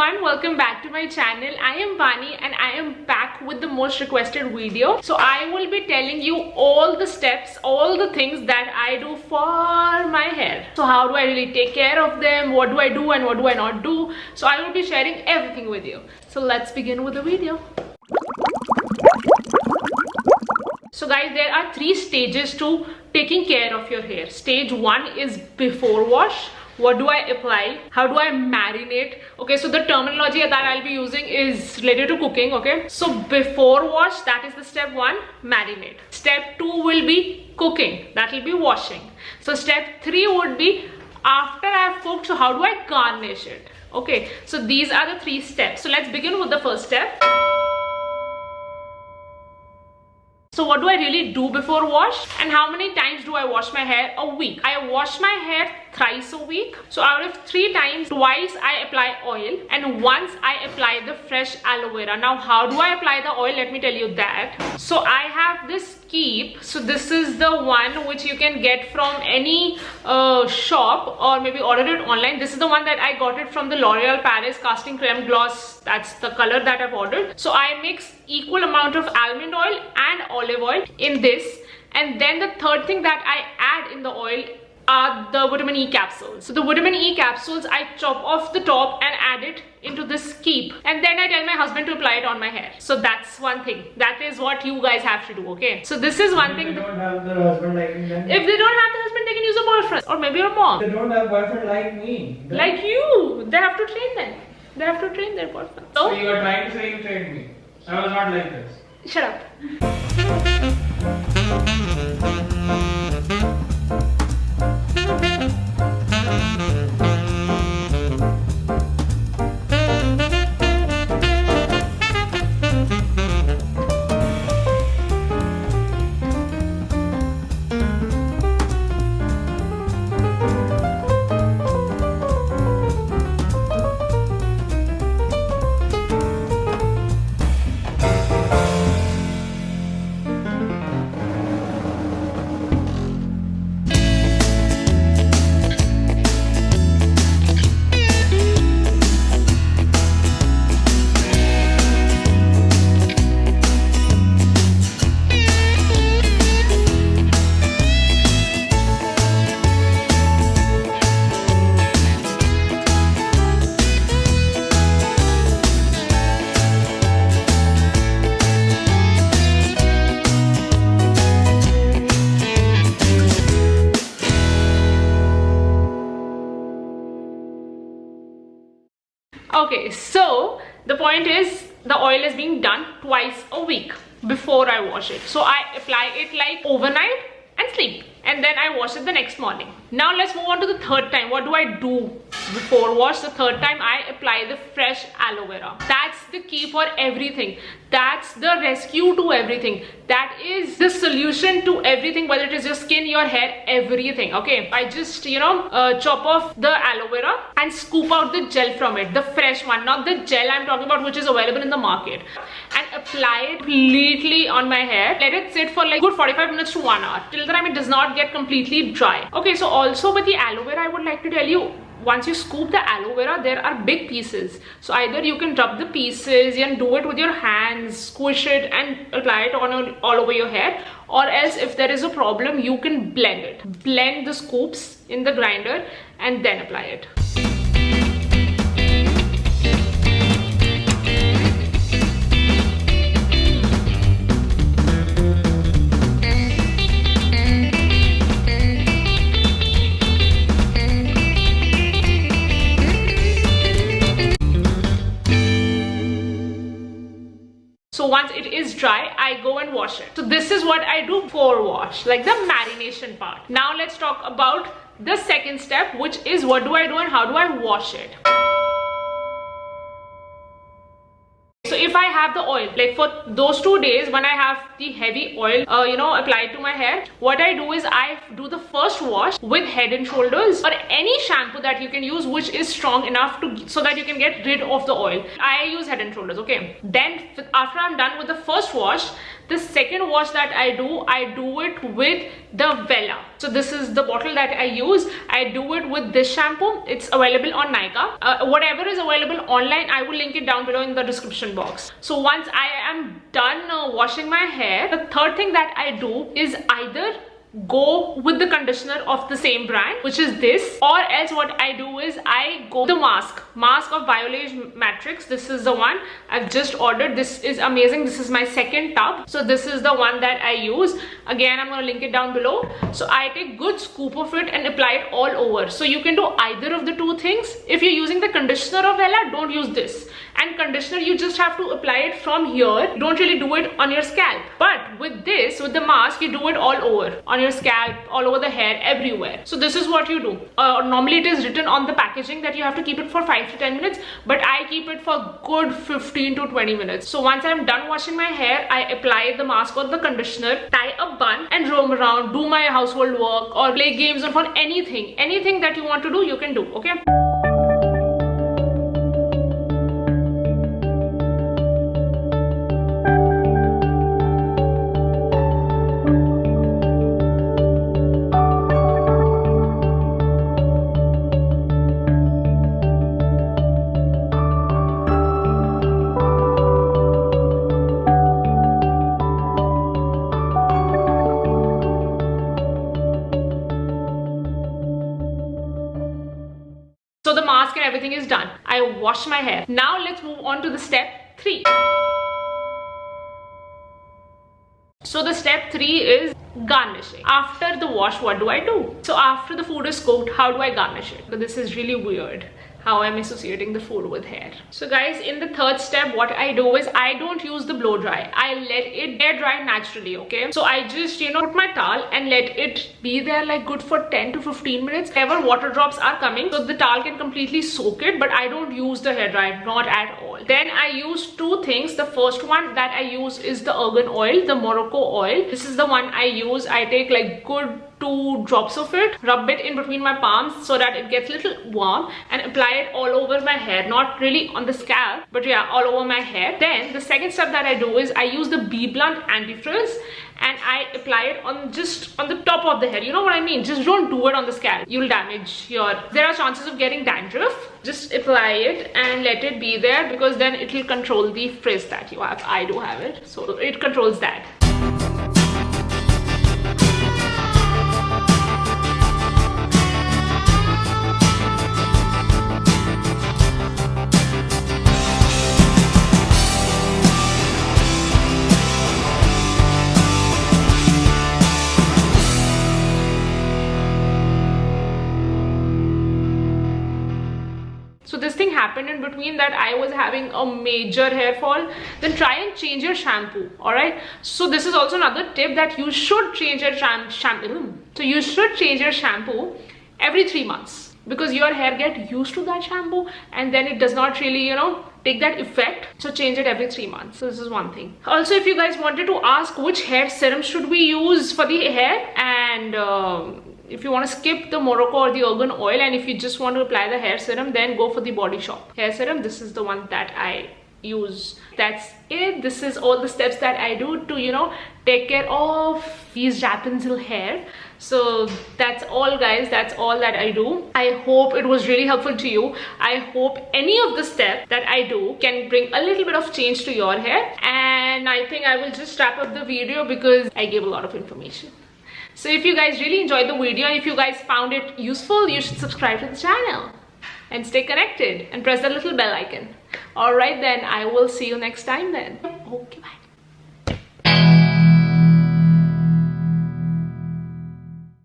everyone, welcome back to my channel. I am Vani and I am back with the most requested video. So I will be telling you all the steps, all the things that I do for my hair. So how do I really take care of them, what do I do and what do I not do. So I will be sharing everything with you. So let's begin with the video. So guys, there are 3 stages to taking care of your hair. Stage 1 is before wash. What do I apply? How do I marinate? Okay, so the terminology that I'll be using is related to cooking. Okay, so before wash, that is the step 1, marinate. Step 2 will be cooking, that will be washing. So step 3 would be after I've cooked, so how do I garnish it? Okay, so these are the 3 steps. So let's begin with the first step. So what do I really do before wash, and how many times do I wash my hair a week? I wash my hair thrice a week. So out of 3 times, twice I apply oil and once I apply the fresh aloe vera. Now how do I apply the oil? Let me tell you that. So I have this Keep. So this is the one which you can get from any shop or maybe order it online. This is the one that I got it from the L'Oreal Paris Casting Creme Gloss. That's the color that I've ordered. So I mix equal amount of almond oil and olive oil in this, and then the third thing that I add in the oil are the vitamin E capsules. So the vitamin E capsules I chop off the top and add it into this Keep, and then I tell my husband to apply it on my hair. So that's one thing. That is what you guys have to do. Okay, so this is one thing. If they don't have the husband like me, then if they don't have the husband, they can use a boyfriend or maybe your mom. they don't have boyfriend like me, then Like you, they have to train them. They have to train their boyfriend. so you are trying to say you trained me. I was not like this. Shut up. Okay, so the point is the oil is being done twice a week before I wash it. So I apply it like overnight and sleep, and then I wash it the next morning. Now let's move on to the third time. What do I do before wash? The third time I apply the fresh aloe vera. That's the key for everything. That's the rescue to everything. That is the solution to everything, whether it is your skin, your hair, everything. Okay, I just chop off the aloe vera and scoop out the gel from it, the fresh one, not the gel I'm talking about which is available in the market, and apply it completely on my hair. Let it sit for like good 45 minutes to 1 hour, till the time it does not get completely dry. Okay, so also with the aloe vera, I would like to tell you, once you scoop the aloe vera, there are big pieces. So either you can rub the pieces and do it with your hands, squish it and apply it on all over your hair, or else if there is a problem, you can blend it. Blend the scoops in the grinder and then apply it. So once it is dry, I go and wash it. So this is what I do before wash, like the marination part. Now let's talk about the second step, which is what do I do and how do I wash it. So if I have the oil, like for those 2 days when I have the heavy oil, applied to my hair, what I do is I do the first wash with Head and Shoulders or any shampoo that you can use which is strong enough so that you can get rid of the oil. I use Head and Shoulders. Okay, then after I'm done with the first wash, The second wash that I do it with the Vela. So this is the bottle that I use. I do it with this shampoo. It's available on Nykaa. Whatever is available online, I will link it down below in the description box. So once I am done washing my hair, the third thing that I do is either go with the conditioner of the same brand, which is this, or else what I do is I go the mask of Biolage Matrix. This is the one I've just ordered. This is amazing. This is my second tub, so this is the one that I use. Again, I'm gonna link it down below. So I take good scoop of it and apply it all over. So you can do either of the two things. If you're using the conditioner of Vela, don't use this. And conditioner, you just have to apply it from here. You don't really do it on your scalp. But with this, with the mask, you do it all over, on your scalp, all over the hair, everywhere. So this is what you do. Normally it is written on the packaging that you have to keep it for 5 to 10 minutes, but I keep it for good 15 to 20 minutes. So once I'm done washing my hair, I apply the mask or the conditioner, tie a bun and roam around, do my household work or play games on phone, anything that you want to do, you can do, okay? So the mask and everything is done. I wash my hair. Now let's move on to the step 3. So the step 3 is garnishing. After the wash, what do I do? So after the food is cooked, how do I garnish it? So this is really weird, how I'm associating the food with hair. So guys, in the third step, what I do is I don't use the blow dry. I let it air dry naturally, okay? So I just, put my towel and let it be there like good for 10 to 15 minutes. Whenever water drops are coming, so the towel can completely soak it, but I don't use the hair dryer, not at all. Then I use 2 things. The first one that I use is the argan oil, the Morocco oil. This is the one I use. I take like good 2 drops of it, rub it in between my palms so that it gets a little warm, and apply it all over my hair, not really on the scalp, but yeah, all over my hair. Then the second step that I do is I use the BBlunt anti-frizz and I apply it on just on the top of the hair. You know what I mean? Just don't do it on the scalp. You'll damage there are chances of getting dandruff. Just apply it and let it be there, because then it will control the frizz that you have. I do have it, so it controls that. So this thing happened in between that I was having a major hair fall. Then try and change your shampoo, alright? So this is also another tip, that you should change your shampoo. So you should change your shampoo every 3 months, because your hair get used to that shampoo and then it does not really, take that effect. So change it every 3 months. So this is one thing. Also, if you guys wanted to ask which hair serum should we use for the hair, and if you want to skip the Morocco or the argan oil, and if you just want to apply the hair serum, then go for the Body Shop hair serum. This is the one that I use. That's it. This is all the steps that I do to take care of these Rapunzel hair. So that's all, guys. That's all that I do. I hope it was really helpful to you. I hope any of the steps that I do can bring a little bit of change to your hair. And I think I will just wrap up the video because I gave a lot of information. So if you guys really enjoyed the video and if you guys found it useful, you should subscribe to the channel and stay connected and press the little bell icon. Alright then, I will see you next time then. Okay, bye.